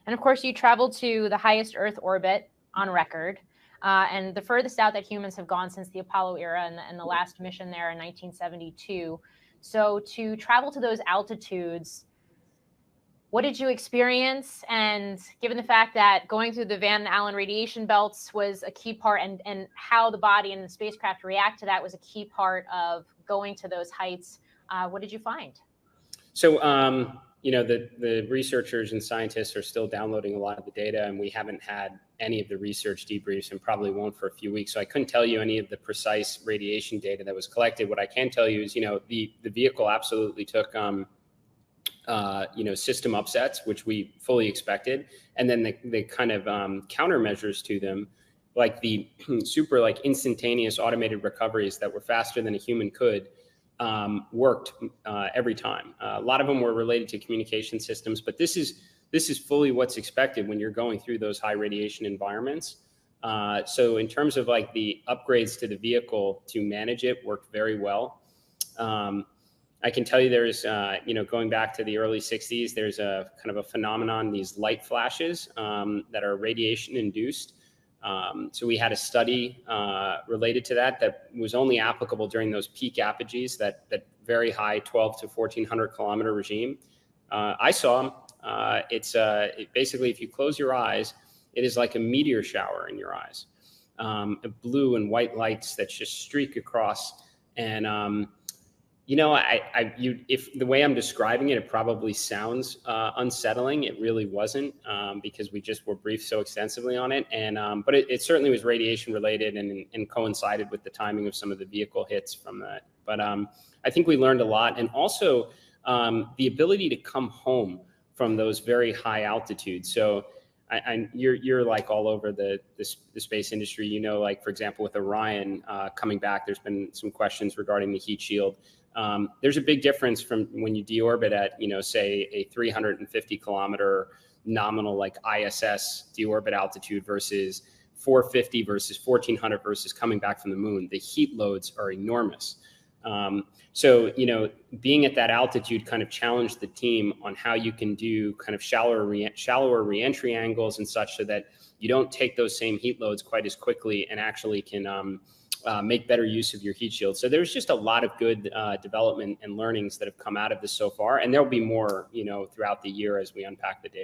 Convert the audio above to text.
And of course, you traveled to the highest Earth orbit on record, and the furthest out that humans have gone since the Apollo era, and the last mission there in 1972. So to travel to those altitudes, what did you experience? And given the fact that going through the Van Allen radiation belts was a key part, and how the body and the spacecraft react to that was a key part of going to those heights, what did you find? So, the researchers and scientists are still downloading a lot of the data, and we haven't had any of the research debriefs and probably won't for a few weeks. So I couldn't tell you any of the precise radiation data that was collected. What I can tell you is, the vehicle absolutely took, system upsets, which we fully expected. And then the kind of countermeasures to them, like the super instantaneous automated recoveries that were faster than a human could, worked every time. A lot of them were related to communication systems, but this is fully what's expected when you're going through those high radiation environments. So in terms of the upgrades to the vehicle to manage it, worked very well. I can tell you there's, going back to the early 60s, there's a kind of a phenomenon, these light flashes that are radiation induced. So we had a study related to that was only applicable during those peak apogees, that very high 12 to 1400 kilometer regime. I saw them. It's basically, if you close your eyes, it is like a meteor shower in your eyes. Blue and white lights that just streak across. And if the way I'm describing it, it probably sounds unsettling. It really wasn't, because we just were briefed so extensively on it. And but it certainly was radiation related and coincided with the timing of some of the vehicle hits from that. But I think we learned a lot, and also the ability to come home from those very high altitudes. So you're all over the space industry. For example, with Orion coming back, there's been some questions regarding the heat shield. There's a big difference from when you deorbit at, say a 350 kilometer nominal ISS deorbit altitude versus 450 versus 1400 versus coming back from the moon. The heat loads are enormous. So, being at that altitude kind of challenged the team on how you can do kind of shallower reentry angles and such, so that you don't take those same heat loads quite as quickly and actually can make better use of your heat shield. So there's just a lot of good development and learnings that have come out of this so far. And there'll be more, throughout the year as we unpack the data.